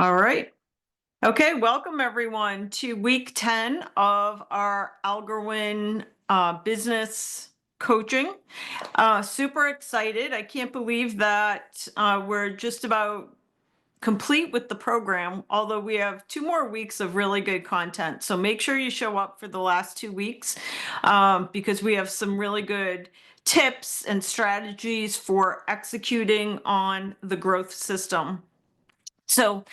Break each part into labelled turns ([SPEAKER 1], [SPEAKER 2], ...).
[SPEAKER 1] All right. Okay, welcome everyone to week 10 of our Algor-WIN business coaching. Super excited. I can't believe that we're just about complete with the program, although we have 2 more weeks of really good content. So make sure you show up for the last 2 weeks because we have some really good tips and strategies for executing on the growth system. So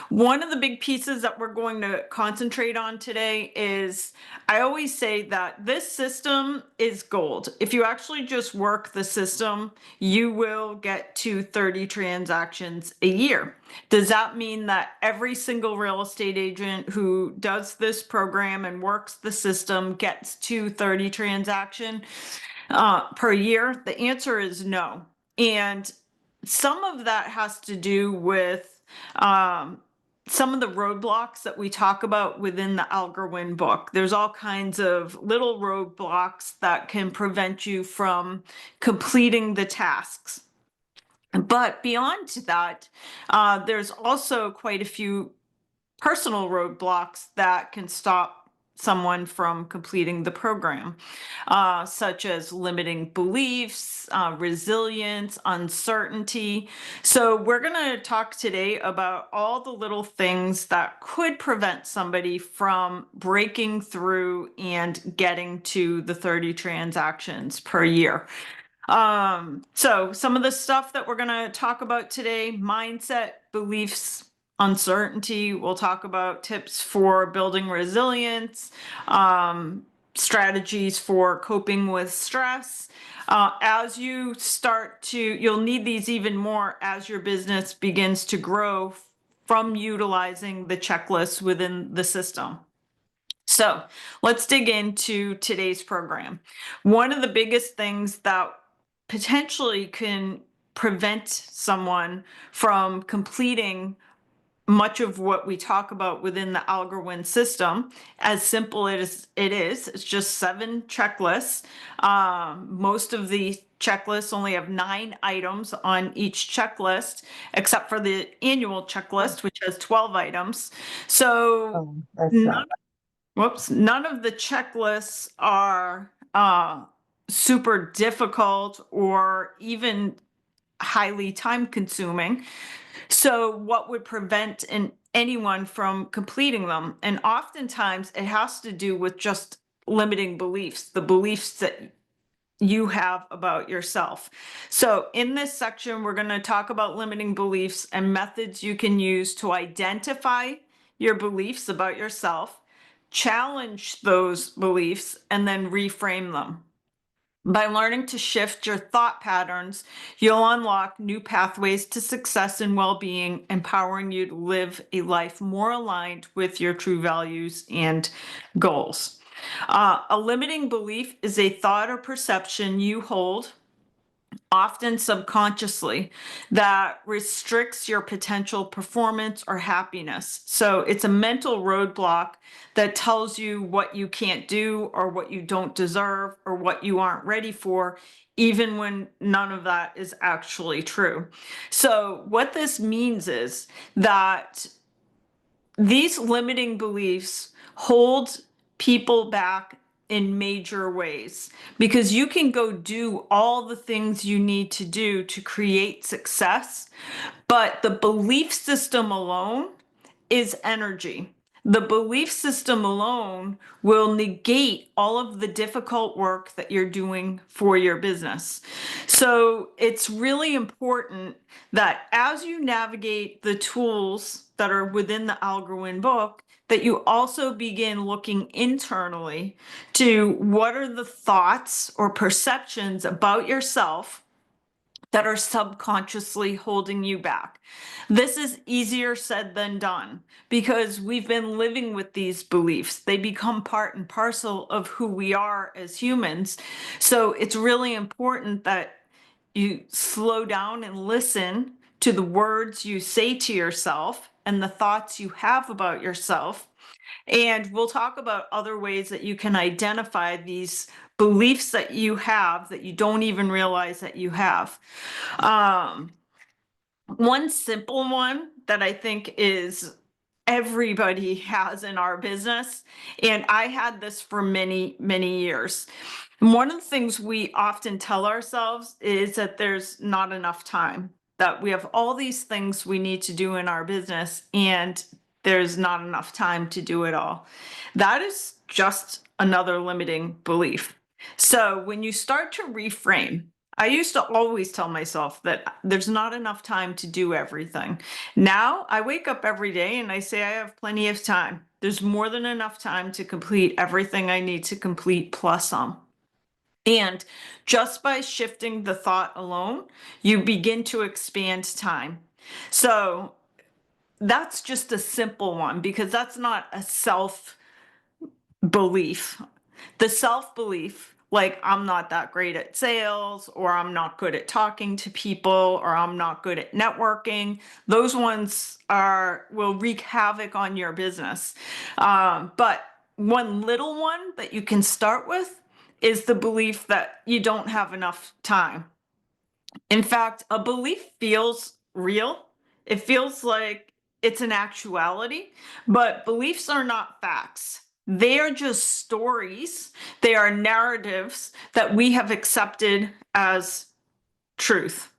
[SPEAKER 1] one of the big pieces that we're going to concentrate on today is, I always say that this system is gold. If you actually just work the system, you will get to 30 transactions a year. Does that mean that every single real estate agent who does this program and works the system gets to 30 transaction per year? The answer is no. And some of that has to do with some of the roadblocks that we talk about within the Algor-WIN book. There's all kinds of little roadblocks that can prevent you from completing the tasks. But beyond that, there's also quite a few personal roadblocks that can stop someone from completing the program, such as limiting beliefs, resilience, uncertainty. So we're going to talk today about all the little things that could prevent somebody from breaking through and getting to the 30 transactions per year. So some of the stuff that we're going to talk about today: mindset, beliefs, uncertainty. We'll talk about tips for building resilience, strategies for coping with stress. As you start to, you'll need these even more as your business begins to grow from utilizing the checklists within the system. So let's dig into today's program. One of the biggest things that potentially can prevent someone from completing much of what we talk about within the Algor-WIN system, as simple as it is, it's just 7 checklists. Most of the checklists only have 9 items on each checklist, except for the annual checklist, which has 12 items. So none of the checklists are super difficult or even highly time consuming. So what would prevent anyone from completing them? And oftentimes it has to do with just limiting beliefs, the beliefs that you have about yourself. So in this section, we're going to talk about limiting beliefs and methods you can use to identify your beliefs about yourself, challenge those beliefs, and then reframe them. By learning to shift your thought patterns, you'll unlock new pathways to success and well-being, empowering you to live a life more aligned with your true values and goals. A limiting belief is a thought or perception you hold, often subconsciously, that restricts your potential performance or happiness. So it's a mental roadblock that tells you what you can't do or what you don't deserve or what you aren't ready for, even when none of that is actually true. So what this means is that these limiting beliefs hold people back in major ways, because you can go do all the things you need to do to create success, but the belief system alone is energy. The belief system alone will negate all of the difficult work that you're doing for your business. So it's really important that as you navigate the tools that are within the Algor-WIN book, that you also begin looking internally to what are the thoughts or perceptions about yourself that are subconsciously holding you back. This is easier said than done because we've been living with these beliefs. They become part and parcel of who we are as humans. So it's really important that you slow down and listen to the words you say to yourself and the thoughts you have about yourself. And we'll talk about other ways that you can identify these beliefs that you have that you don't even realize that you have. One simple one that I think is everybody has in our business, and I had this for many, many years. And one of the things we often tell ourselves is that there's not enough time, that we have all these things we need to do in our business, and there's not enough time to do it all. That is just another limiting belief. So when you start to reframe, I used to always tell myself that there's not enough time to do everything. Now I wake up every day and I say I have plenty of time. There's more than enough time to complete everything I need to complete plus some. And just by shifting the thought alone, you begin to expand time. So that's just a simple one because that's not a self belief. The self belief, like I'm not that great at sales, or I'm not good at talking to people, or I'm not good at networking, those ones will wreak havoc on your business. But one little one that you can start with is the belief that you don't have enough time. In fact, a belief feels real. It feels like it's an actuality, but beliefs are not facts. They are just stories. They are narratives that we have accepted as truth.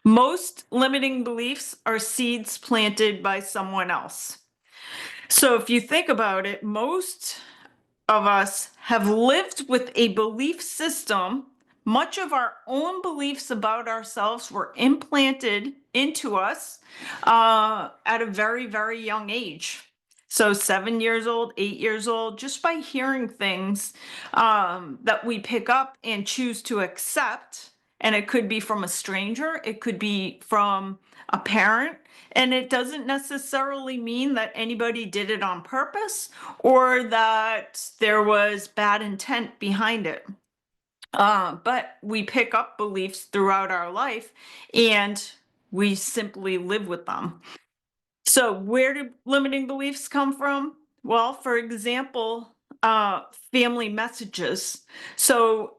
[SPEAKER 1] Most limiting beliefs are seeds planted by someone else. So if you think about it, most of us have lived with a belief system. Much of our own beliefs about ourselves were implanted into us at a very, very young age. So 7 years old, 8 years old, just by hearing things that we pick up and choose to accept. And it could be from a stranger, it could be from a parent, and it doesn't necessarily mean that anybody did it on purpose or that there was bad intent behind it. But we pick up beliefs throughout our life and we simply live with them. So, where do limiting beliefs come from? Well, for example, family messages. So,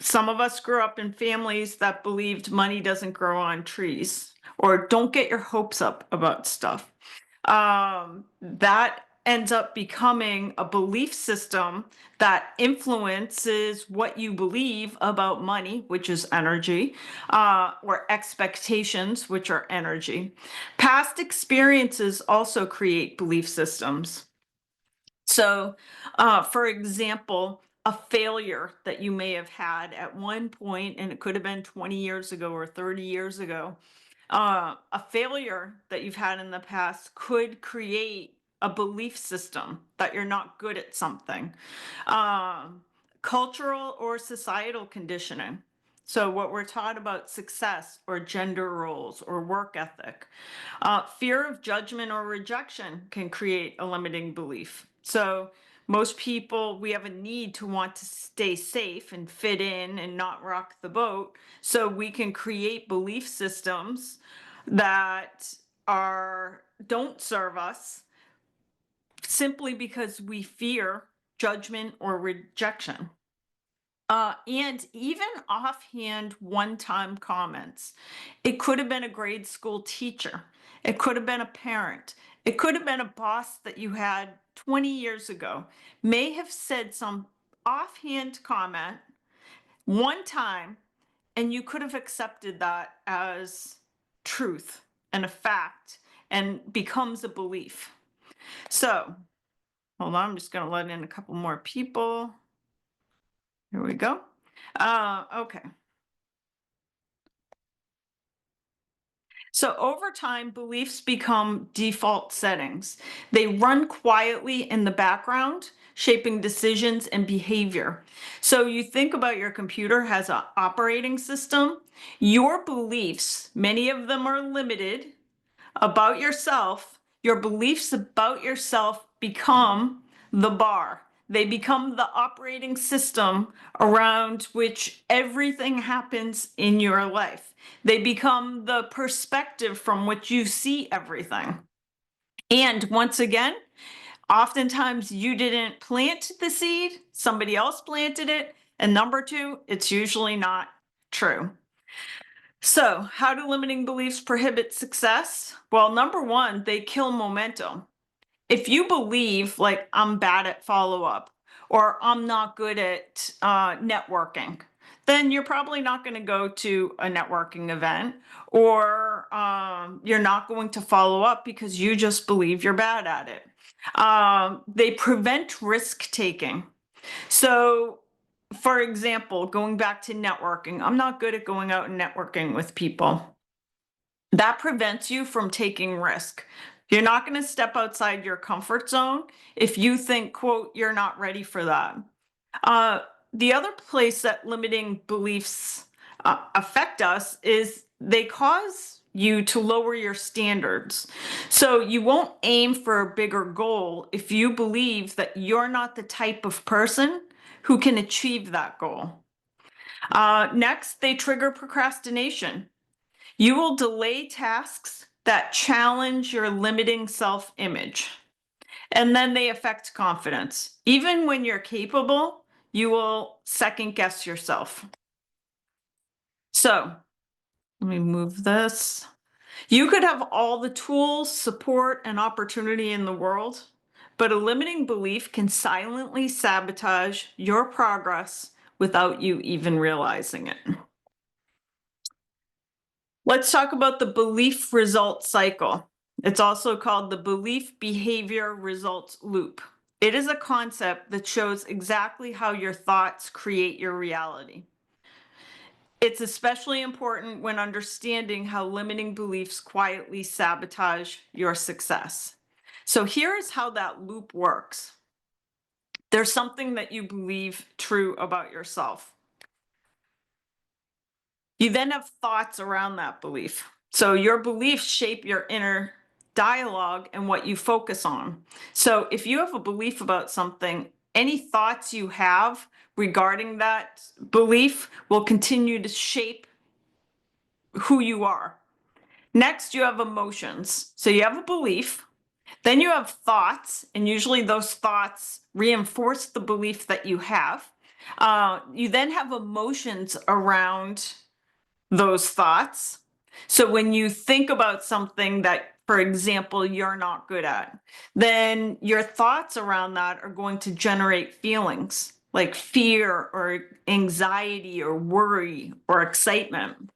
[SPEAKER 1] some of us grew up in families that believed money doesn't grow on trees, or don't get your hopes up about stuff. That ends up becoming a belief system that influences what you believe about money, which is energy, or expectations, which are energy. Past experiences also create belief systems. So, for example, a failure that you may have had at one point, and it could have been 20 years ago or 30 years ago, a failure that you've had in the past could create a belief system that you're not good at something. Um, Cultural or societal conditioning. So, what we're taught about success or gender roles or work ethic. Fear of judgment or rejection can create a limiting belief. So, most people, we have a need to want to stay safe and fit in and not rock the boat. So, we can create belief systems that don't serve us simply because we fear judgment or rejection. And even offhand one time comments. It could have been a grade school teacher. It could have been a parent. It could have been a boss that you had 20 years ago, may have said some offhand comment one time, and you could have accepted that as truth and a fact and becomes a belief. So, hold on, I'm just going to let in a couple more people. Here we go. Okay. So over time, beliefs become default settings. They run quietly in the background, shaping decisions and behavior. So you think about your computer has an operating system. Your beliefs, many of them are limited about yourself. Your beliefs about yourself become the bar. They become the operating system around which everything happens in your life. They become the perspective from which you see everything. And once again, oftentimes you didn't plant the seed, somebody else planted it. And number two, it's usually not true. So, how do limiting beliefs prohibit success? Well, number one, they kill momentum. If you believe, like, I'm bad at follow up or I'm not good at networking, then you're probably not going to go to a networking event, or you're not going to follow up because you just believe you're bad at it. They prevent risk taking. So, for example, going back to networking, I'm not good at going out and networking with people. That prevents you from taking risk. You're not going to step outside your comfort zone if you think, quote, you're not ready for that. Uh, the other place that limiting beliefs affect us is they cause you to lower your standards. So you won't aim for a bigger goal if you believe that you're not the type of person who can achieve that goal. Next, they trigger procrastination. You will delay tasks that challenge your limiting self image. And then they affect confidence. Even when you're capable, you will second guess yourself. So let me move this. You could have all the tools, support, and opportunity in the world, but a limiting belief can silently sabotage your progress without you even realizing it. Let's talk about the belief result cycle. It's also called the belief behavior results loop. It is a concept that shows exactly how your thoughts create your reality. It's especially important when understanding how limiting beliefs quietly sabotage your success. So here's how that loop works. There's something that you believe true about yourself. You then have thoughts around that belief. So your beliefs shape your inner dialogue and what you focus on. So if you have a belief about something, any thoughts you have regarding that belief will continue to shape who you are. Next, you have emotions. So you have a belief, then you have thoughts, and usually those thoughts reinforce the belief that you have. You then have emotions around those thoughts. So when you think about something that, for example, you're not good at, then your thoughts around that are going to generate feelings like fear or anxiety or worry or excitement.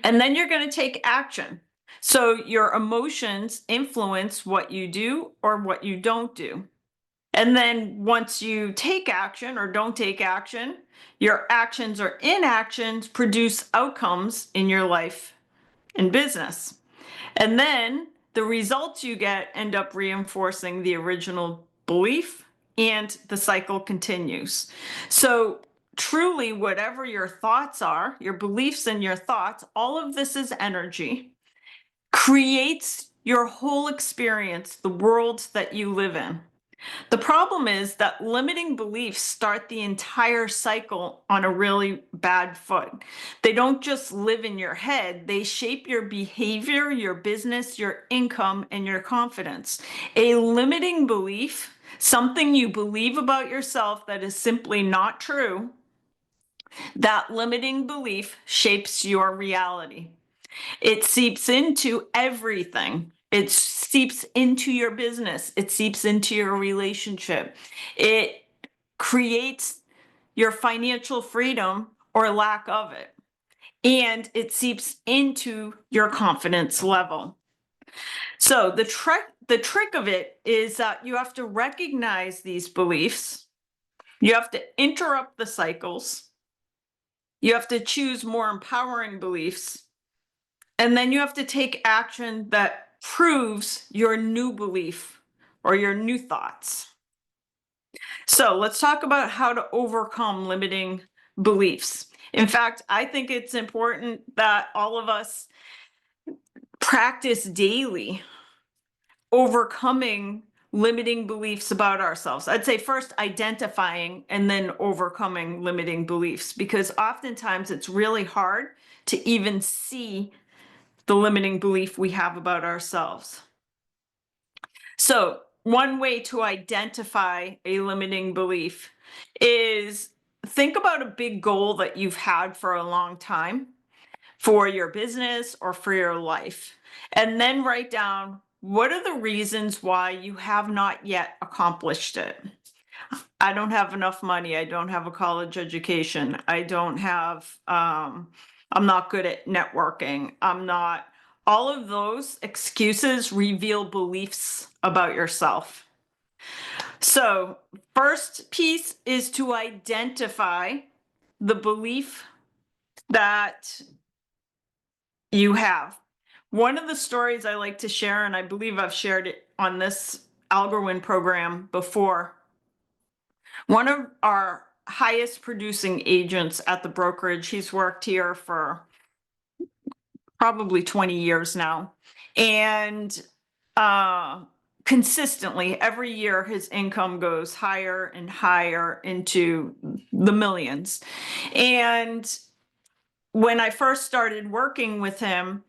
[SPEAKER 1] And then you're going to take action. So your emotions influence what you do or what you don't do. And then once you take action or don't take action, your actions or inactions produce outcomes in your life and business. And then the results you get end up reinforcing the original belief, and the cycle continues. So truly, whatever your thoughts are, your beliefs and your thoughts, all of this is energy, creates your whole experience, the world that you live in. The problem is that limiting beliefs start the entire cycle on a really bad foot. They don't just live in your head, they shape your behavior, your business, your income, and your confidence. A limiting belief, something you believe about yourself that is simply not true, that limiting belief shapes your reality. It seeps into everything. It seeps into your business. It seeps into your relationship. It creates your financial freedom or lack of it. And it seeps into your confidence level. So the trick of it is that you have to recognize these beliefs. You have to interrupt the cycles. You have to choose more empowering beliefs. And then you have to take action that proves your new belief or your new thoughts. So let's talk about how to overcome limiting beliefs. In fact, I think it's important that all of us practice daily overcoming limiting beliefs about ourselves. I'd say first identifying and then overcoming limiting beliefs, because oftentimes it's really hard to even see the limiting belief we have about ourselves. So one way to identify a limiting belief is think about a big goal that you've had for a long time. for your business or for your life. And then write down, what are the reasons why you have not yet accomplished it? I don't have enough money. I don't have a college education. I don't have, I'm not good at networking. I'm not, all of those excuses reveal beliefs about yourself. So, first piece is to identify the belief that you have. One of the stories I like to share, and I believe I've shared it on this Algor-WIN program before, one of our highest producing agents at the brokerage, he's worked here for probably 20 years now. And consistently, every year, his income goes higher and higher into the millions. And when I first started working with him,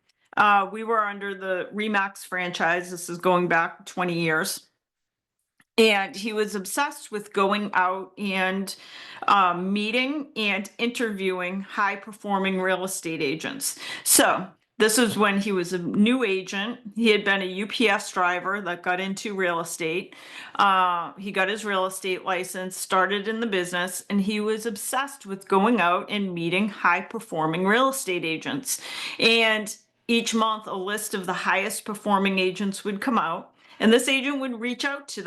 [SPEAKER 1] we were under the Remax franchise. This is going back 20 years. And he was obsessed with going out and meeting and interviewing high performing real estate agents. So this is when he was a new agent. He had been a UPS driver that got into real estate. He got his real estate license, started in the business, and he was obsessed with going out and meeting high performing real estate agents. And each month, a list of the highest performing agents would come out, and this agent would reach out to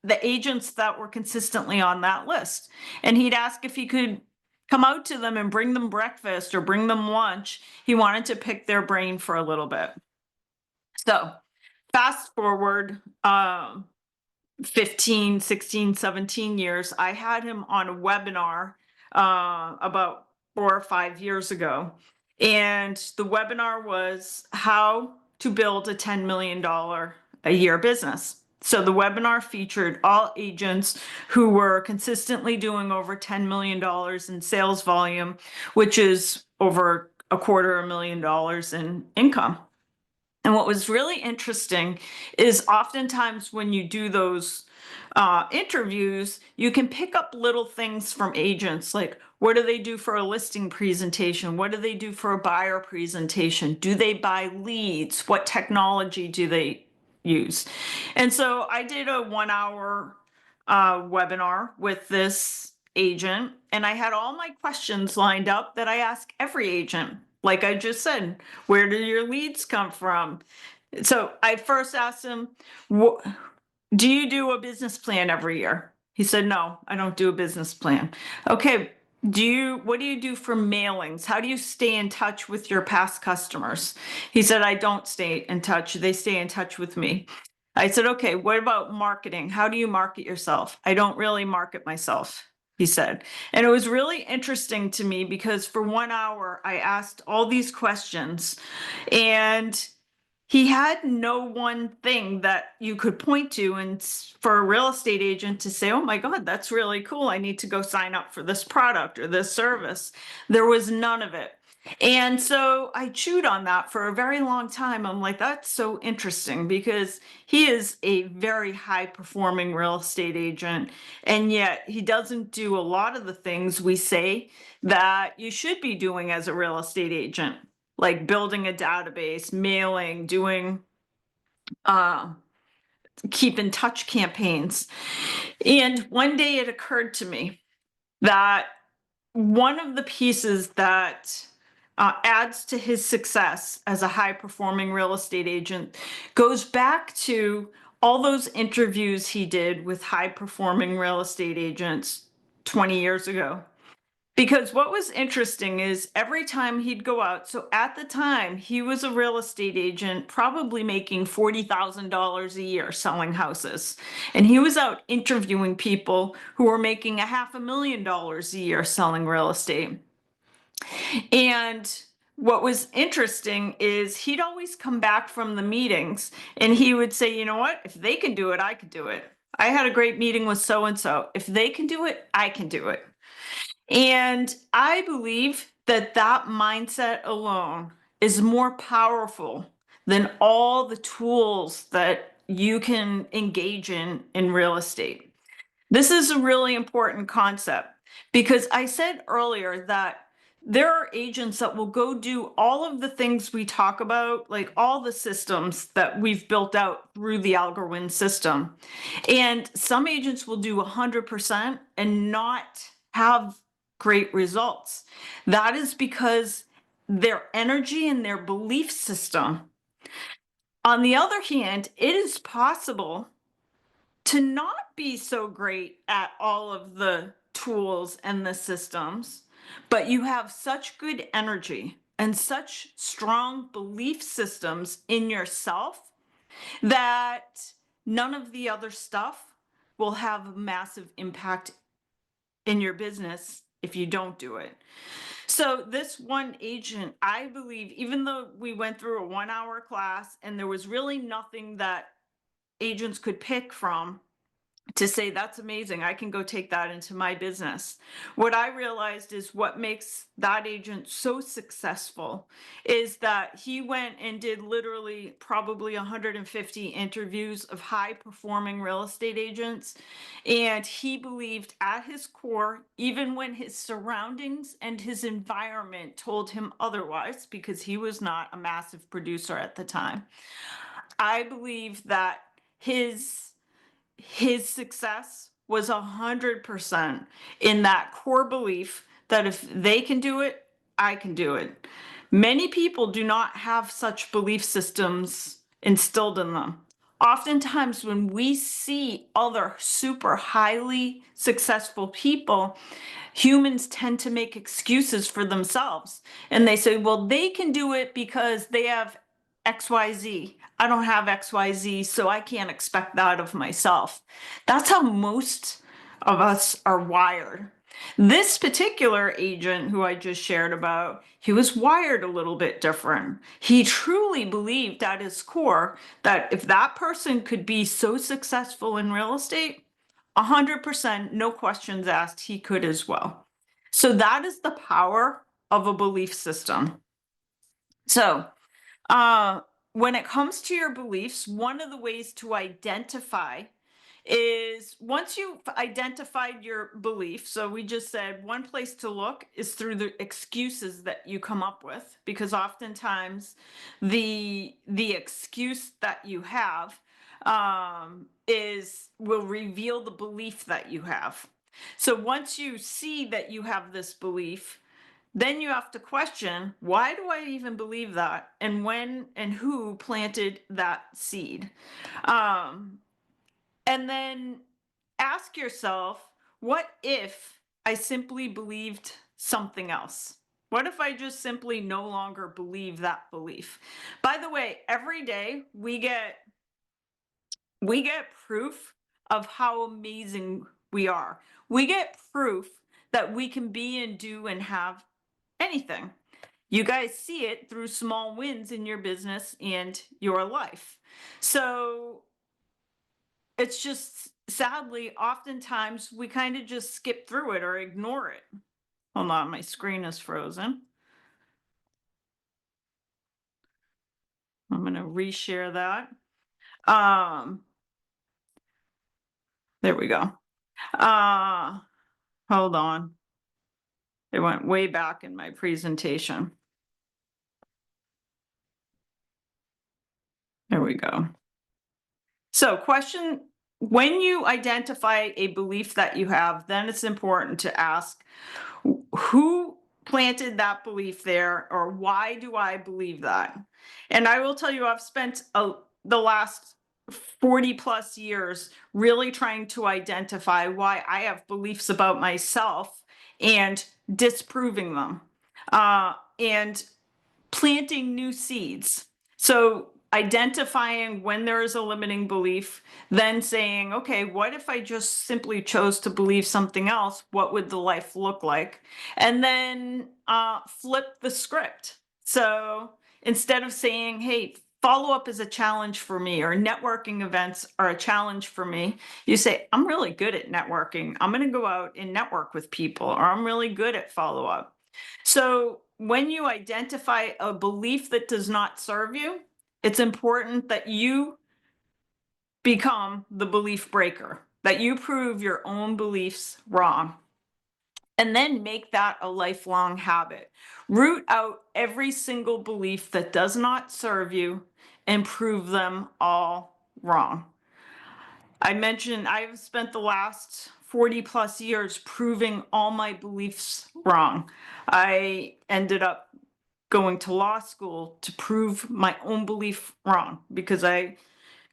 [SPEAKER 1] the agents that were consistently on that list. And he'd ask if he could come out to them and bring them breakfast or bring them lunch. He wanted to pick their brain for a little bit. So fast forward 15, 16, 17 years, I had him on a webinar about 4 or 5 years ago. And the webinar was how to build a $10 million a year business. So the webinar featured all agents who were consistently doing over $10 million in sales volume, which is over $250,000 in income. And what was really interesting is oftentimes when you do those interviews, you can pick up little things from agents, like what do they do for a listing presentation? What do they do for a buyer presentation? Do they buy leads? What technology do they use? And so I did a 1 hour webinar with this agent, and I had all my questions lined up that I ask every agent. Like I just said, where do your leads come from? So I first asked him, do you do a business plan every year? He said, no, I don't do a business plan. Okay, what do you do for mailings? How do you stay in touch with your past customers? He said, I don't stay in touch. They stay in touch with me. I said, okay, what about marketing? How do you market yourself? I don't really market myself, he said. And it was really interesting to me because for 1 hour, I asked all these questions, and he had no one thing that you could point to and for a real estate agent to say, oh my God, that's really cool. I need to go sign up for this product or this service. There was none of it. And so I chewed on that for a very long time. I'm like, that's so interesting because he is a very high performing real estate agent. And yet he doesn't do a lot of the things we say that you should be doing as a real estate agent, like building a database, mailing, doing keep in touch campaigns. And one day it occurred to me that one of the pieces that adds to his success as a high performing real estate agent goes back to all those interviews he did with high performing real estate agents 20 years ago. Because what was interesting is every time he'd go out, so at the time he was a real estate agent, probably making $40,000 a year selling houses. And he was out interviewing people who were making $500,000 a year selling real estate. And what was interesting is he'd always come back from the meetings and he would say, you know what, if they can do it, I could do it. I had a great meeting with so-and-so. If they can do it, I can do it. And I believe that that mindset alone is more powerful than all the tools that you can engage in real estate. This is a really important concept because I said earlier that there are agents that will go do all of the things we talk about, like all the systems that we've built out through the Algor-WIN system. And some agents will do 100% and not have great results. That is because their energy and their belief system. On the other hand, it is possible to not be so great at all of the tools and the systems, but you have such good energy and such strong belief systems in yourself that none of the other stuff will have a massive impact in your business if you don't do it. So this one agent, I believe, even though we went through a 1 hour class and there was really nothing that agents could pick from to say, that's amazing, I can go take that into my business. What I realized is what makes that agent so successful is that he went and did literally probably 150 interviews of high performing real estate agents. And he believed at his core, even when his surroundings and his environment told him otherwise, because he was not a massive producer at the time. I believe that his success was 100% in that core belief that if they can do it, I can do it. Many people do not have such belief systems instilled in them. Oftentimes, when we see other super highly successful people, humans tend to make excuses for themselves. And they say, well, they can do it because they have XYZ. I don't have XYZ, so I can't expect that of myself. That's how most of us are wired. This particular agent who I just shared about, he was wired a little bit different. He truly believed at his core that if that person could be so successful in real estate, 100%, no questions asked, he could as well. So that is the power of a belief system. So, uh, when it comes to your beliefs, one of the ways to identify is once you've identified your belief. So we just said one place to look is through the excuses that you come up with, because oftentimes the excuse that you have is will reveal the belief that you have. So once you see that you have this belief, then you have to question, why do I even believe that? And when and who planted that seed? Um, and then ask yourself, what if I simply believed something else? What if I just simply no longer believe that belief? By the way, every day we get proof of how amazing we are. We get proof that we can be and do and have anything. You guys see it through small wins in your business and your life. So it's just sadly, oftentimes we kind of just skip through it or ignore it. Hold on, my screen is frozen. I'm going to reshare that. Um, there we go. Hold on. It went way back in my presentation. There we go. So question, when you identify a belief that you have, then it's important to ask, who planted that belief there, or why do I believe that? And I will tell you, I've spent the last 40 plus years really trying to identify why I have beliefs about myself and disproving them. And planting new seeds. So identifying when there is a limiting belief, then saying, okay, what if I just simply chose to believe something else? What would the life look like? And then flip the script. So instead of saying, hey, follow up is a challenge for me, or networking events are a challenge for me, you say, I'm really good at networking. I'm going to go out and network with people, or I'm really good at follow up. So when you identify a belief that does not serve you, it's important that you become the belief breaker, that you prove your own beliefs wrong. and then make that a lifelong habit. Root out every single belief that does not serve you and prove them all wrong. I mentioned I've spent the last 40 plus years proving all my beliefs wrong. I ended up going to law school to prove my own belief wrong because I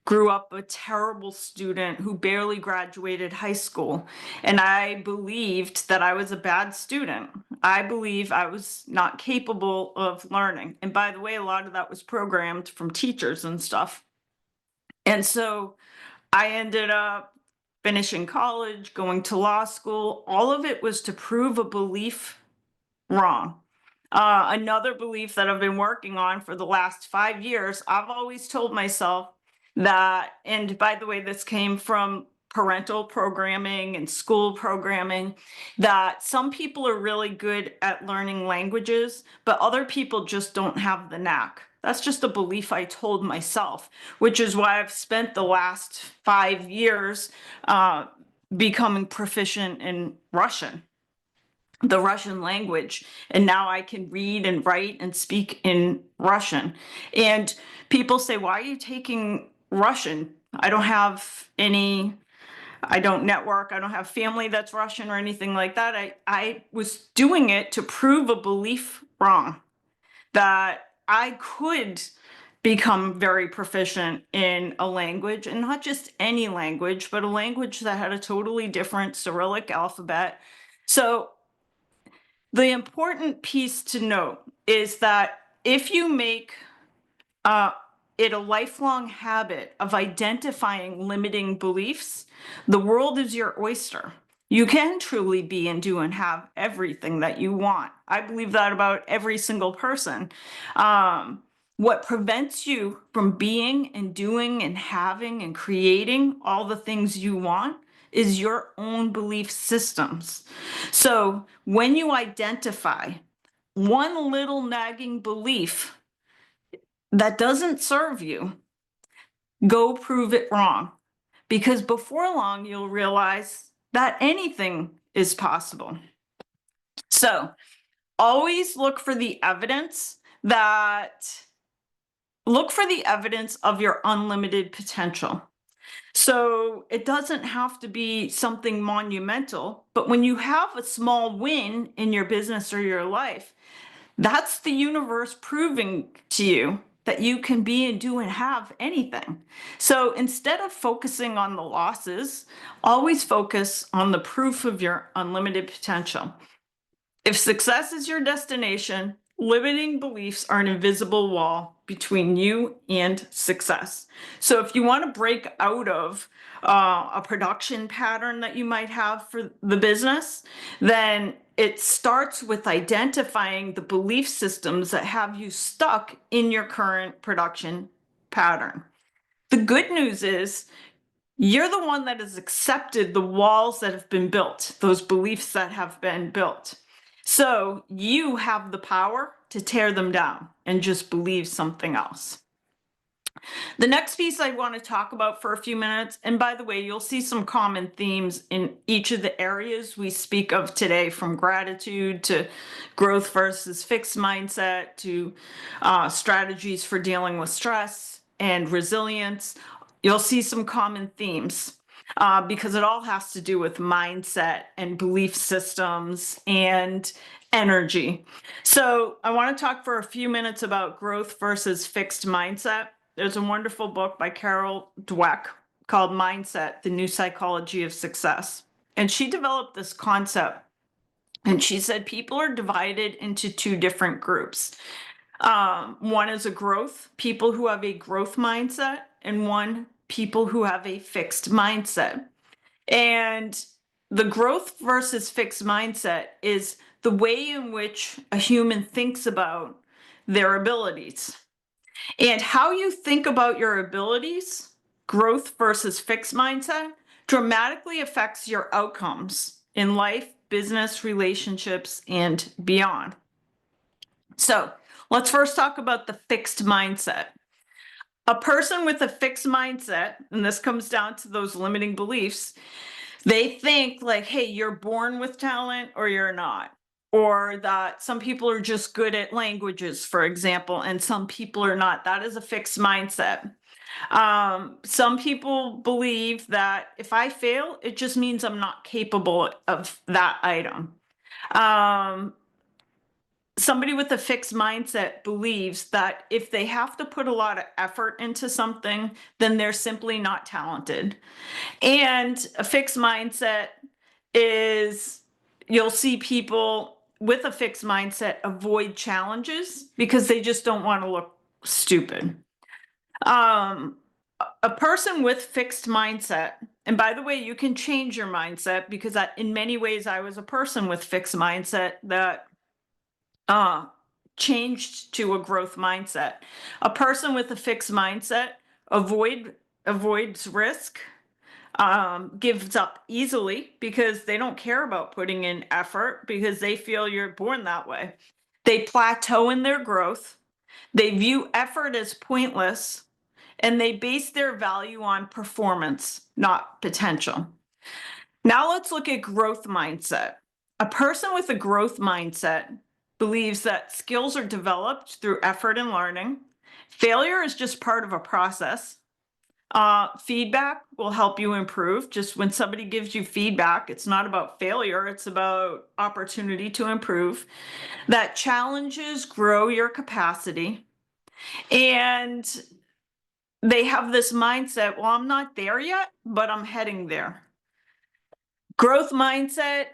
[SPEAKER 1] grew up a terrible student who barely graduated high school. And I believed that I was a bad student. I believe I was not capable of learning. And by the way, a lot of that was programmed from teachers and stuff. And so I ended up finishing college, going to law school. All of it was to prove a belief wrong. Another belief that I've been working on for the last 5 years, I've always told myself that, and by the way, this came from parental programming and school programming, that some people are really good at learning languages, but other people just don't have the knack. That's just a belief I told myself, which is why I've spent the last 5 years becoming proficient in Russian, the Russian language. And now I can read and write and speak in Russian. And people say, why are you taking Russian? I don't have any, I don't network, I don't have family that's Russian or anything like that. I was doing it to prove a belief wrong, that I could become very proficient in a language, and not just any language, but a language that had a totally different Cyrillic alphabet. So the important piece to note is that if you make it a lifelong habit of identifying limiting beliefs, the world is your oyster. You can truly be and do and have everything that you want. I believe that about every single person. What prevents you from being and doing and having and creating all the things you want is your own belief systems. So when you identify one little nagging belief that doesn't serve you, go prove it wrong. Because before long, you'll realize that anything is possible. So always look for the evidence of your unlimited potential. So it doesn't have to be something monumental, but when you have a small win in your business or your life, that's the universe proving to you that you can be and do and have anything. So instead of focusing on the losses, always focus on the proof of your unlimited potential. If success is your destination, limiting beliefs are an invisible wall between you and success. So if you want to break out of a production pattern that you might have for the business, then it starts with identifying the belief systems that have you stuck in your current production pattern. The good news is you're the one that has accepted the walls that have been built, those beliefs that have been built. So you have the power to tear them down and just believe something else. The next piece I want to talk about for a few minutes, and by the way, you'll see some common themes in each of the areas we speak of today, from gratitude to growth versus fixed mindset to strategies for dealing with stress and resilience. You'll see some common themes because it all has to do with mindset and belief systems and energy. So I want to talk for a few minutes about growth versus fixed mindset. There's a wonderful book by Carol Dweck called Mindset, The New Psychology of Success. And she developed this concept. And she said people are divided into two different groups. One is a growth, people who have a growth mindset, and one, people who have a fixed mindset. And the growth versus fixed mindset is the way in which a human thinks about their abilities. And how you think about your abilities, growth versus fixed mindset, dramatically affects your outcomes in life, business, relationships, and beyond. So let's first talk about the fixed mindset. A person with a fixed mindset, and this comes down to those limiting beliefs, They think like, hey, you're born with talent or you're not. Or that some people are just good at languages, for example, and some people are not. That is a fixed mindset. Some people believe that if I fail, it just means I'm not capable of that item. Um, Somebody with a fixed mindset believes that if they have to put a lot of effort into something, then they're simply not talented. And a fixed mindset is, you'll see people with a fixed mindset avoid challenges because they just don't want to look stupid. Um, a person with fixed mindset, and by the way, you can change your mindset because in many ways I was a person with fixed mindset that uh, changed to a growth mindset. A person with a fixed mindset avoids risk, gives up easily because they don't care about putting in effort because they feel you're born that way. They plateau in their growth. They view effort as pointless, and they base their value on performance, not potential. Now let's look at growth mindset. A person with a growth mindset believes that skills are developed through effort and learning. Failure is just part of a process. Feedback will help you improve. Just when somebody gives you feedback, it's not about failure, it's about opportunity to improve. That challenges grow your capacity. And they have this mindset, well, I'm not there yet, but I'm heading there. Growth mindset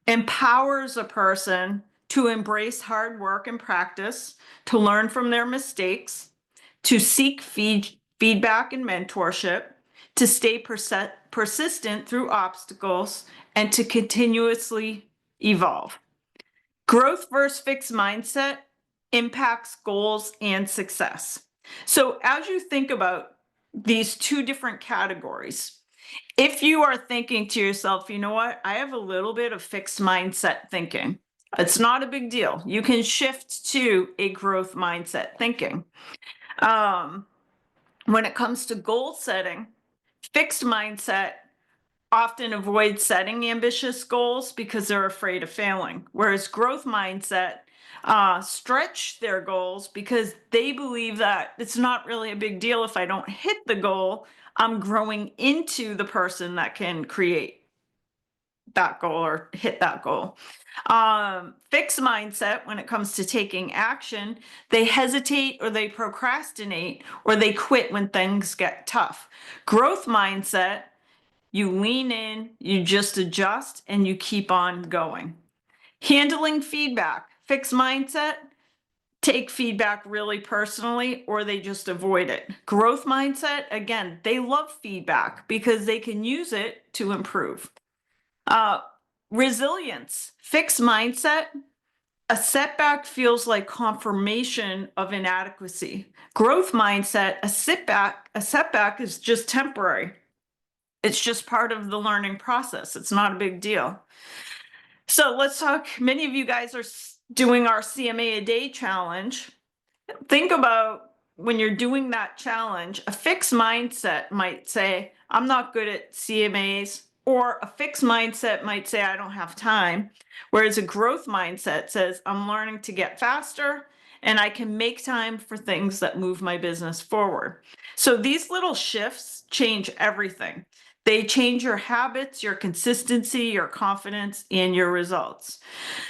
[SPEAKER 1] empowers a person to embrace hard work and practice, to learn from their mistakes, to seek feedback and mentorship, to stay persistent through obstacles, and to continuously evolve. Growth versus fixed mindset impacts goals and success. So, as you think about these two different categories, if you are thinking to yourself, you know what, I have a little bit of fixed mindset thinking, it's not a big deal. You can shift to a growth mindset thinking. When it comes to goal setting, fixed mindset often avoid setting ambitious goals because they're afraid of failing, whereas growth mindset stretch their goals because they believe that it's not really a big deal if I don't hit the goal. I'm growing into the person that can create that goal or hit that goal. Fixed mindset, when it comes to taking action, they hesitate or they procrastinate or they quit when things get tough. Growth mindset, you lean in, you just adjust, and you keep on going. Handling feedback, fixed mindset, take feedback really personally or they just avoid it. Growth mindset, again, they love feedback because they can use it to improve. Uh, Resilience, fixed mindset, a setback feels like confirmation of inadequacy. Growth mindset, a setback is just temporary. It's just part of the learning process. It's not a big deal. So let's talk. Many of you guys are doing our CMA a day challenge. Think about when you're doing that challenge, a fixed mindset might say, I'm not good at CMAs, or a fixed mindset might say, I don't have time. Whereas a growth mindset says, I'm learning to get faster and I can make time for things that move my business forward. So these little shifts change everything. They change your habits, your consistency, your confidence, and your results.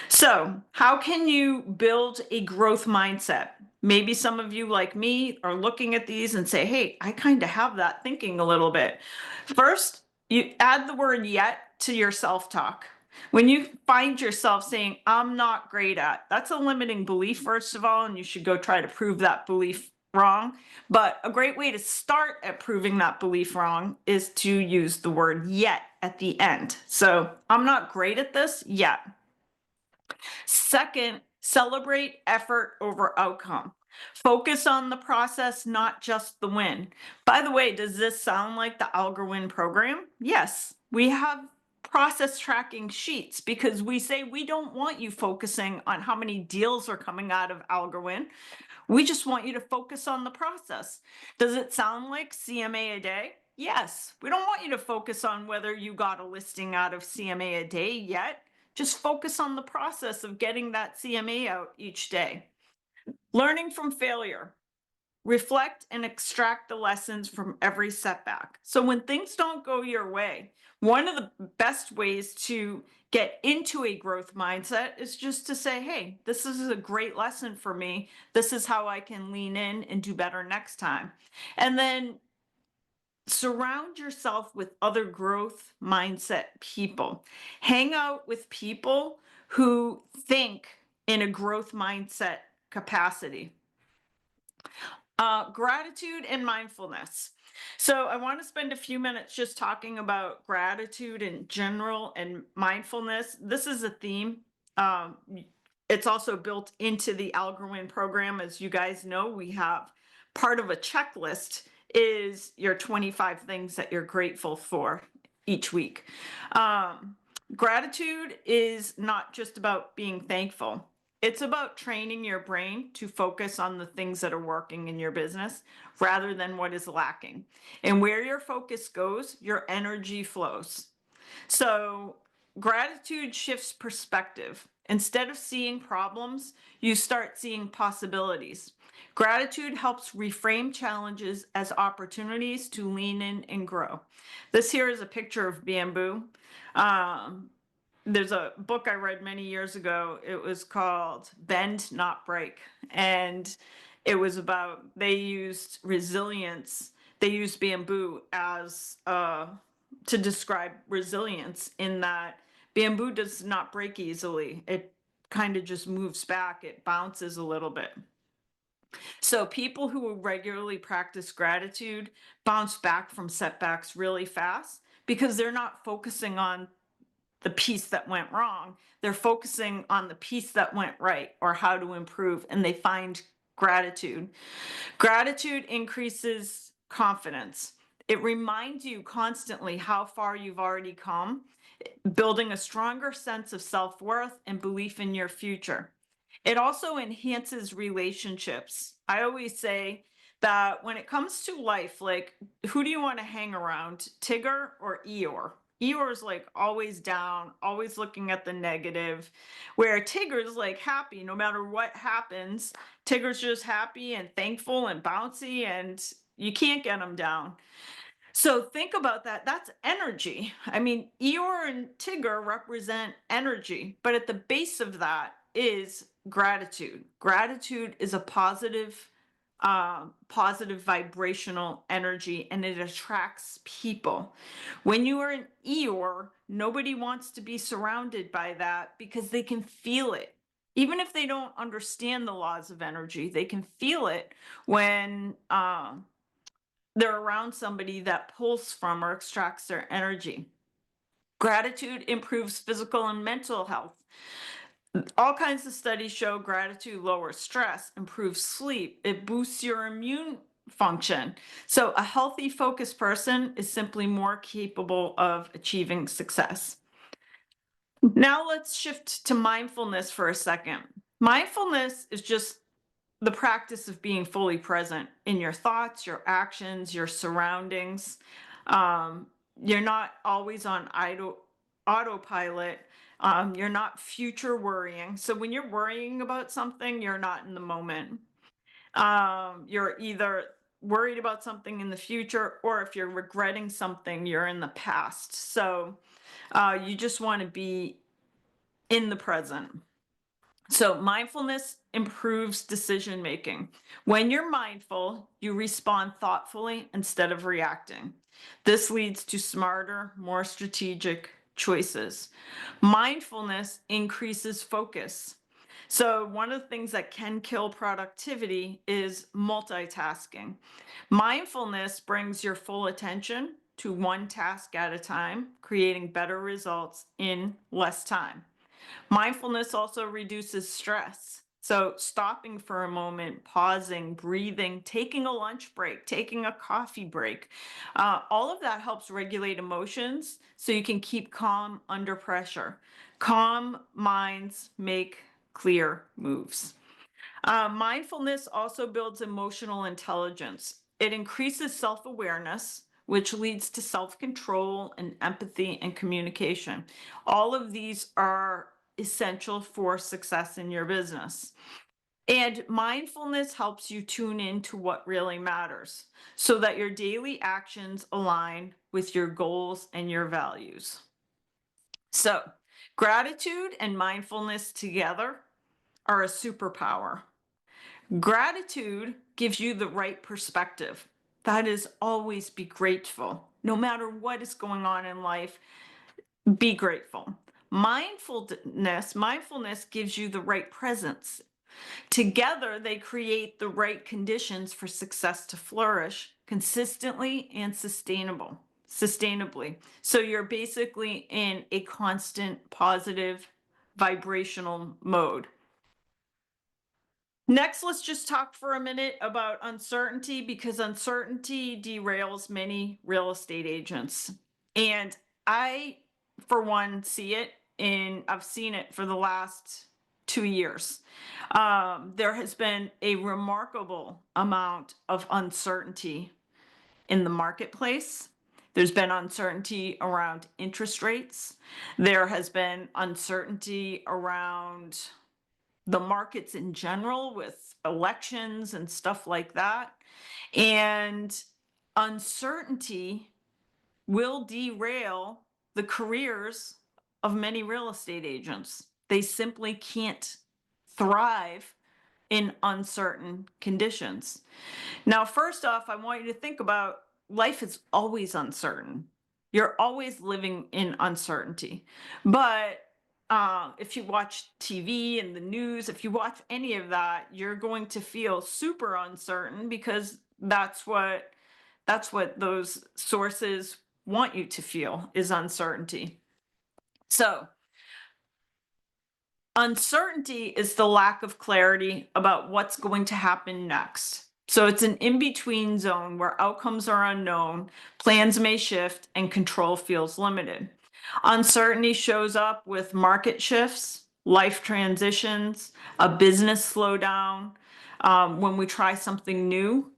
[SPEAKER 1] So, how can you build a growth mindset? Maybe some of you, like me, are looking at these and say, hey, I kind of have that thinking a little bit. First, you add the word yet to your self talk. When you find yourself saying, I'm not great at, that's a limiting belief, first of all, and you should go try to prove that belief wrong. But a great way to start at proving that belief wrong is to use the word yet at the end. So, I'm not great at this yet. Second, celebrate effort over outcome. Focus on the process, not just the win. By the way, does this sound like the Algor-WIN program? Yes, we have process tracking sheets because we say we don't want you focusing on how many deals are coming out of Algor-WIN. We just want you to focus on the process. Does it sound like CMA a day? Yes, we don't want you to focus on whether you got a listing out of CMA a day yet. Just focus on the process of getting that CMA out each day. Learning from failure. Reflect and extract the lessons from every setback. So when things don't go your way, one of the best ways to get into a growth mindset is just to say, hey, this is a great lesson for me. This is how I can lean in and do better next time. And then surround yourself with other growth mindset people. Hang out with people who think in a growth mindset capacity. Gratitude and mindfulness. So, I want to spend a few minutes just talking about gratitude in general and mindfulness. This is a theme. It's also built into the Algor-WIN program. As you guys know, we have part of a checklist is your 25 things that you're grateful for each week. Gratitude is not just about being thankful. It's about training your brain to focus on the things that are working in your business rather than what is lacking. And where your focus goes, your energy flows. So, gratitude shifts perspective. Instead of seeing problems, you start seeing possibilities. Gratitude helps reframe challenges as opportunities to lean in and grow. This here is a picture of bamboo. Um, there's a book I read many years ago. It was called Bend Not Break. And it was about they used resilience. They used bamboo as to describe resilience in that bamboo does not break easily. It kind of just moves back, it bounces a little bit. So people who regularly practice gratitude bounce back from setbacks really fast because they're not focusing on the piece that went wrong. They're focusing on the piece that went right or how to improve, and they find gratitude. Gratitude increases confidence. It reminds you constantly how far you've already come, building a stronger sense of self worth and belief in your future. It also enhances relationships. I always say that when it comes to life, like who do you want to hang around, Tigger or Eeyore? Eeyore's like always down, always looking at the negative, where Tigger's like happy no matter what happens. Tigger's just happy and thankful and bouncy, and you can't get him down. So think about that. That's energy. I mean, Eeyore and Tigger represent energy, but at the base of that is gratitude. Gratitude is a positive vibrational energy, and it attracts people. When you are an Eeyore, nobody wants to be surrounded by that because they can feel it. Even if they don't understand the laws of energy, they can feel it when they're around somebody that pulls from or extracts their energy. Gratitude improves physical and mental health. All kinds of studies show gratitude lowers stress, improves sleep, it boosts your immune function. So, a healthy, focused person is simply more capable of achieving success. Now, let's shift to mindfulness for a second. Mindfulness is just the practice of being fully present in your thoughts, your actions, your surroundings. You're not always on autopilot. You're not future worrying. So when you're worrying about something, you're not in the moment. You're either worried about something in the future, or if you're regretting something, you're in the past. So you just want to be in the present. So, mindfulness improves decision making. When you're mindful, you respond thoughtfully instead of reacting. This leads to smarter, more strategic choices. Mindfulness increases focus. So, one of the things that can kill productivity is multitasking. Mindfulness brings your full attention to one task at a time, creating better results in less time. Mindfulness also reduces stress. So, stopping for a moment, pausing, breathing, taking a lunch break, taking a coffee break, all of that helps regulate emotions so you can keep calm under pressure. Calm minds make clear moves. Mindfulness also builds emotional intelligence. It increases self awareness, which leads to self-control and empathy and communication. All of these are essential for success in your business. And mindfulness helps you tune into what really matters so that your daily actions align with your goals and your values. So, gratitude and mindfulness together are a superpower. Gratitude gives you the right perspective. That is, always be grateful. No matter what is going on in life, be grateful. Mindfulness gives you the right presence. Together, they create the right conditions for success to flourish consistently and sustainably. So you're basically in a constant positive vibrational mode. Next, let's just talk for a minute about uncertainty, because uncertainty derails many real estate agents. And I, for one, I've seen it for the last 2 years. There has been a remarkable amount of uncertainty in the marketplace. There's been uncertainty around interest rates. There has been uncertainty around the markets in general with elections and stuff like that. And uncertainty will derail the careers of many real estate agents. They simply can't thrive in uncertain conditions. Now, first off, I want you to think about life is always uncertain. You're always living in uncertainty. But if you watch TV and the news, if you watch any of that, you're going to feel super uncertain, because that's what those sources want you to feel, is uncertainty. So uncertainty is the lack of clarity about what's going to happen next. So it's an in-between zone where outcomes are unknown, plans may shift, and control feels limited. Uncertainty shows up with market shifts, life transitions, a business slowdown, when we try something new,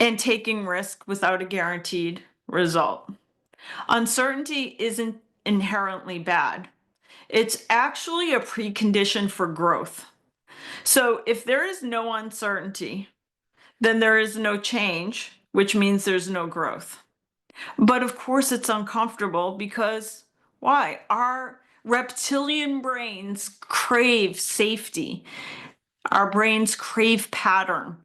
[SPEAKER 1] and taking risk without a guaranteed result. Uncertainty isn't inherently bad. It's actually a precondition for growth. So if there is no uncertainty, then there is no change, which means there's no growth. But of course, it's uncomfortable, because why? Our reptilian brains crave safety. Our brains crave pattern.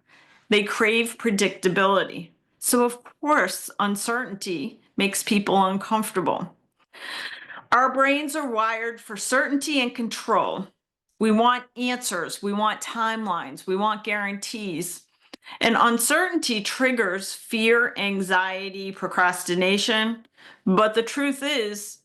[SPEAKER 1] They crave predictability. So, of course, uncertainty makes people uncomfortable. Our brains are wired for certainty and control. We want answers, we want timelines, we want guarantees. And uncertainty triggers fear, anxiety, procrastination. But the truth is,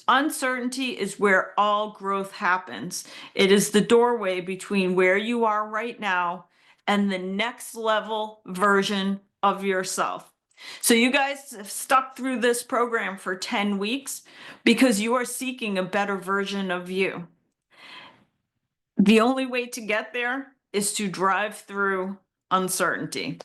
[SPEAKER 1] uncertainty is where all growth happens. It is the doorway between where you are right now and the next level version of yourself. So you guys have stuck through this program for 10 weeks because you are seeking a better version of you. The only way to get there is to drive through uncertainty.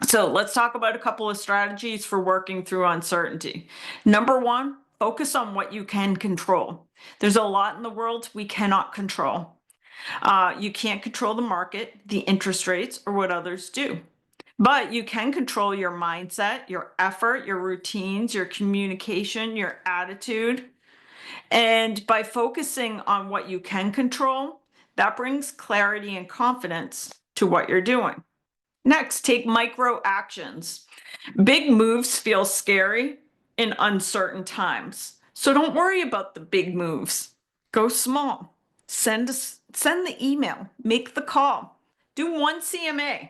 [SPEAKER 1] So let's talk about a couple of strategies for working through uncertainty. Number one, focus on what you can control. There's a lot in the world we cannot control. You can't control the market, the interest rates, or what others do. But you can control your mindset, your effort, your routines, your communication, your attitude. And by focusing on what you can control, that brings clarity and confidence to what you're doing. Next, take micro actions. Big moves feel scary in uncertain times. So don't worry about the big moves. Go small. Send the email, make the call, do one CMA,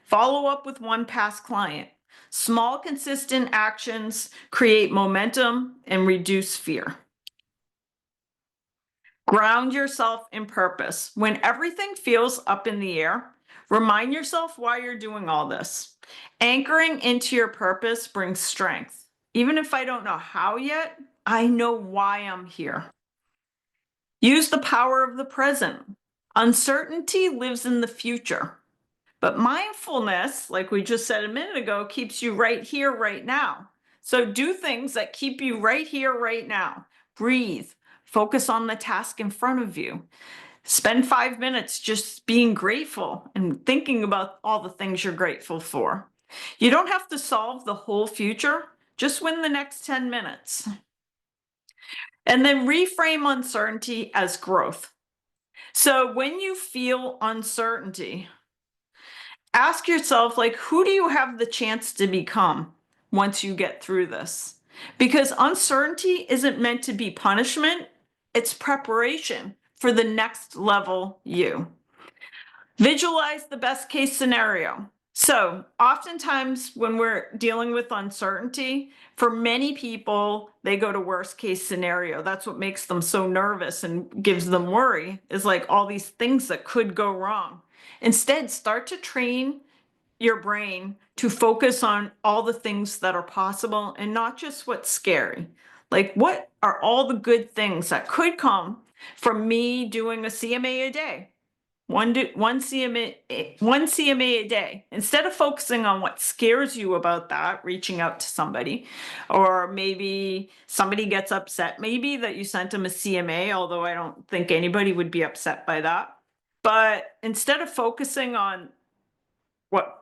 [SPEAKER 1] follow up with one past client. Small, consistent actions create momentum and reduce fear. Ground yourself in purpose. When everything feels up in the air, remind yourself why you're doing all this. Anchoring into your purpose brings strength. Even if I don't know how yet, I know why I'm here. Use the power of the present. Uncertainty lives in the future, But mindfulness, like we just said a minute ago, keeps you right here, right now. So do things that keep you right here, right now. Breathe, focus on the task in front of you. Spend 5 minutes just being grateful and thinking about all the things you're grateful for. You don't have to solve the whole future, just win the next 10 minutes. And then reframe uncertainty as growth. So when you feel uncertainty, ask yourself, like, who do you have the chance to become once you get through this? Because uncertainty isn't meant to be punishment, it's preparation for the next level you. Visualize the best case scenario. So oftentimes when we're dealing with uncertainty, for many people, they go to worst case scenario. That's what makes them so nervous and gives them worry, is like all these things that could go wrong. Instead, start to train your brain to focus on all the things that are possible and not just what's scary. Like, what are all the good things that could come from me doing a CMA a day? One CMA a day. Instead of focusing on what scares you about that, reaching out to somebody, or maybe somebody gets upset, maybe that you sent them a CMA, although I don't think anybody would be upset by that. But instead of focusing on what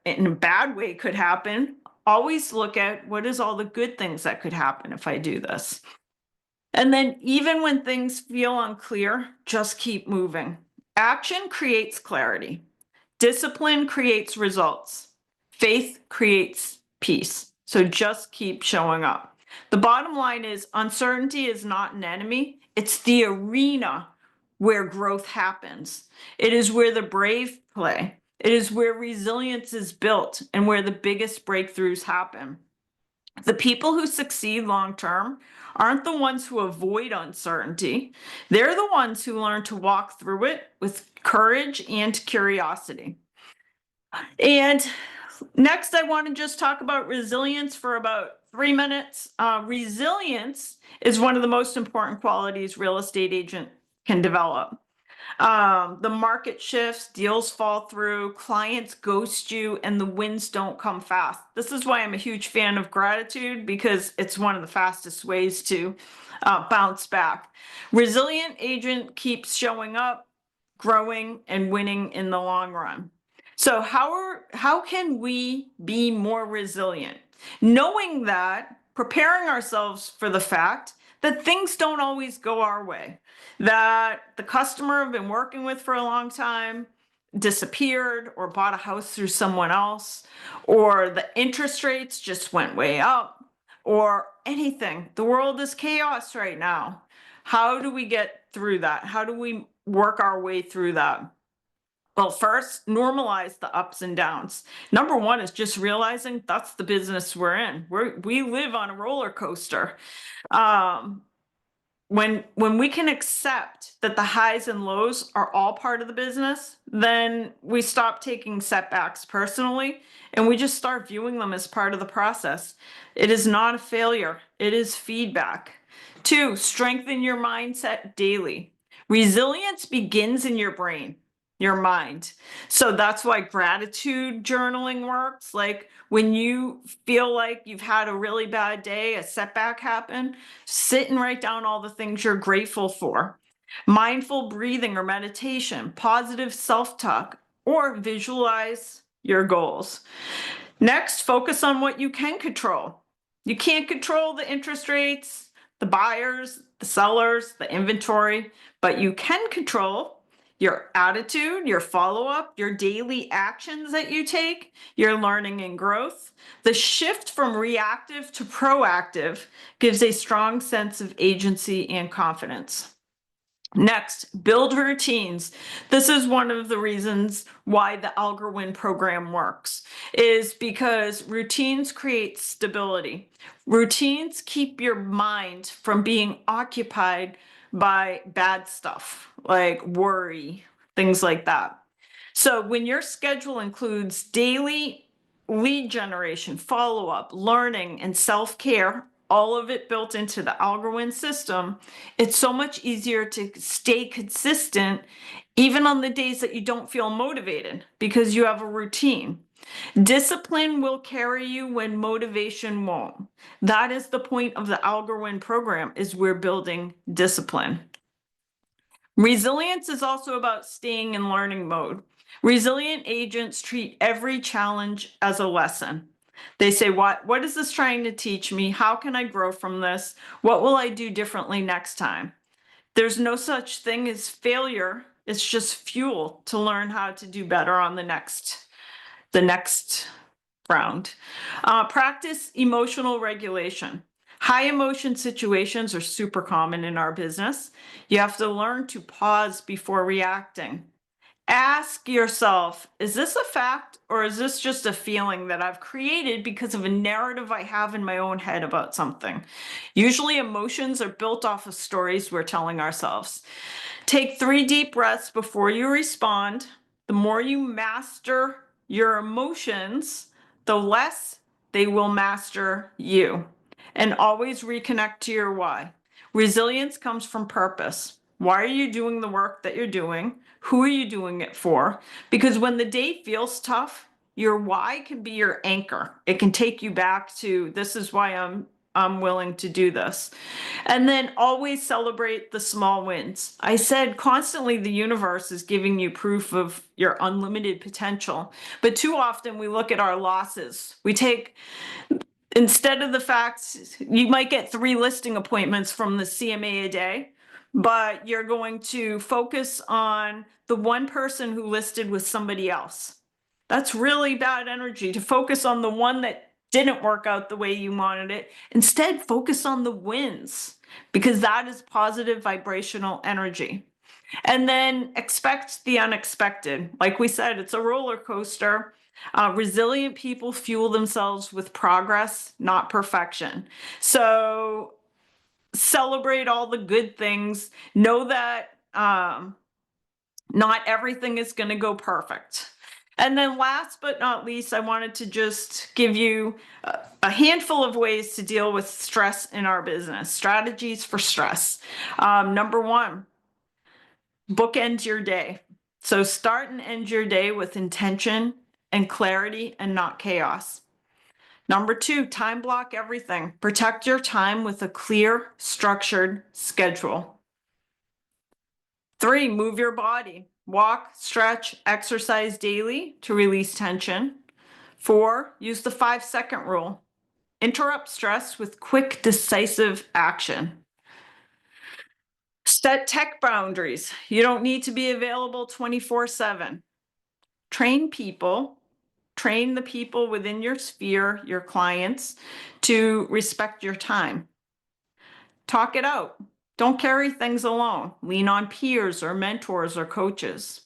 [SPEAKER 1] in a bad way could happen, always look at what is all the good things that could happen if I do this. And then even when things feel unclear, just keep moving. Action creates clarity. Discipline creates results. Faith creates peace. So just keep showing up. The bottom line is uncertainty is not an enemy. It's the arena where growth happens. It is where the brave play. It is where resilience is built and where the biggest breakthroughs happen. The people who succeed long term aren't the ones who avoid uncertainty. They're the ones who learn to walk through it with courage and curiosity. And next, I want to just talk about resilience for about 3 minutes. Resilience is one of the most important qualities real estate agent can develop. The market shifts, deals fall through, clients ghost you, and the wins don't come fast. This is why I'm a huge fan of gratitude, because it's one of the fastest ways to bounce back. Resilient agent keeps showing up, growing, and winning in the long run. So how can we be more resilient? Knowing that, preparing ourselves for the fact that things don't always go our way, that the customer I've been working with for a long time disappeared or bought a house through someone else, or the interest rates just went way up, or anything. The world is chaos right now. How do we get through that? How do we work our way through that? Well, first, normalize the ups and downs. Number one is just realizing that's the business we're in. We live on a roller coaster. Um, when we can accept that the highs and lows are all part of the business, then we stop taking setbacks personally and we just start viewing them as part of the process. It is not a failure, it is feedback. 2, strengthen your mindset daily. Resilience begins in your brain, your mind. So that's why gratitude journaling works. Like when you feel like you've had a really bad day, a setback happened, sit and write down all the things you're grateful for. Mindful breathing or meditation, positive self-talk, or visualize your goals. Next, focus on what you can control. You can't control the interest rates, the buyers, the sellers, the inventory, but you can control your attitude, your follow-up, your daily actions that you take, your learning and growth. The shift from reactive to proactive gives a strong sense of agency and confidence. Next, build routines. This is one of the reasons why the Algor-WIN program works, is because routines create stability. Routines keep your mind from being occupied by bad stuff like worry, things like that. So when your schedule includes daily lead generation, follow-up, learning, and self-care, all of it built into the Algor-WIN system, it's so much easier to stay consistent even on the days that you don't feel motivated because you have a routine. Discipline will carry you when motivation won't. That is the point of the Algor-WIN program, is we're building discipline. Resilience is also about staying in learning mode. Resilient agents treat every challenge as a lesson. They say, what is this trying to teach me? How can I grow from this? What will I do differently next time? There's no such thing as failure. It's just fuel to learn how to do better on the next round. Practice emotional regulation. High emotion situations are super common in our business. You have to learn to pause before reacting. Ask yourself, is this a fact or is this just a feeling that I've created because of a narrative I have in my own head about something? Usually emotions are built off of stories we're telling ourselves. Take 3 deep breaths before you respond. The more you master your emotions, the less they will master you. And always reconnect to your why. Resilience comes from purpose. Why are you doing the work that you're doing? Who are you doing it for? Because when the day feels tough, your why can be your anchor. It can take you back to, this is why I'm willing to do this. And then always celebrate the small wins. I said constantly the universe is giving you proof of your unlimited potential, but too often we look at our losses. We take, instead of the fact you might get 3 listing appointments from the CMA a day, but you're going to focus on the one person who listed with somebody else. That's really bad energy, to focus on the one that didn't work out the way you wanted it. Instead, focus on the wins, because that is positive vibrational energy. And then expect the unexpected. Like we said, it's a roller coaster. Resilient people fuel themselves with progress, not perfection. So celebrate all the good things. Know that not everything is going to go perfect. And then last but not least, I wanted to just give you a handful of ways to deal with stress in our business, strategies for stress. Number 1, bookend your day. So start and end your day with intention and clarity and not chaos. Number 2, time block everything. Protect your time with a clear, structured schedule. 3, move your body. Walk, stretch, exercise daily to release tension. 4, use the 5-second rule. Interrupt stress with quick, decisive action. Set tech boundaries. You don't need to be available 24/7. Train the people within your sphere, your clients, to respect your time. Talk it out. Don't carry things alone. Lean on peers or mentors or coaches.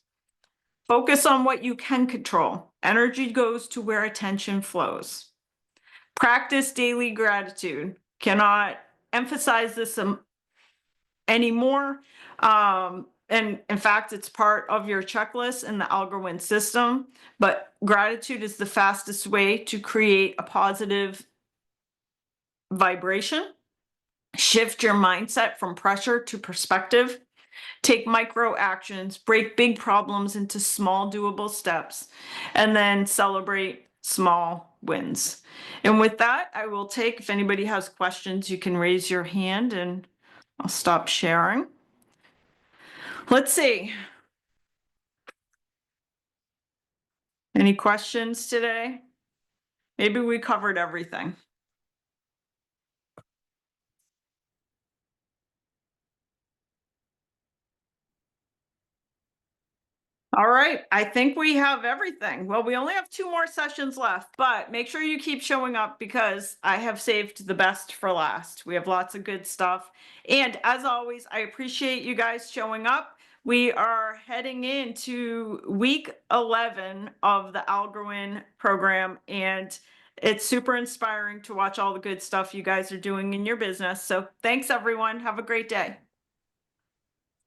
[SPEAKER 1] Focus on what you can control. Energy goes to where attention flows. Practice daily gratitude. Cannot emphasize this anymore. And in fact, it's part of your checklist in the Algor-WIN system. But gratitude is the fastest way to create a positive vibration. Shift your mindset from pressure to perspective. Take micro actions, break big problems into small doable steps, and then celebrate small wins. And with that, I will take, if anybody has questions, you can raise your hand and I'll stop sharing. Let's see. Any questions today? Maybe we covered everything. All right, I think we have everything. Well, we only have 2 more sessions left, but make sure you keep showing up because I have saved the best for last. We have lots of good stuff. And as always, I appreciate you guys showing up. We are heading into week 11 of the Algor-WIN program, and it's super inspiring to watch all the good stuff you guys are doing in your business. So thanks, everyone. Have a great day.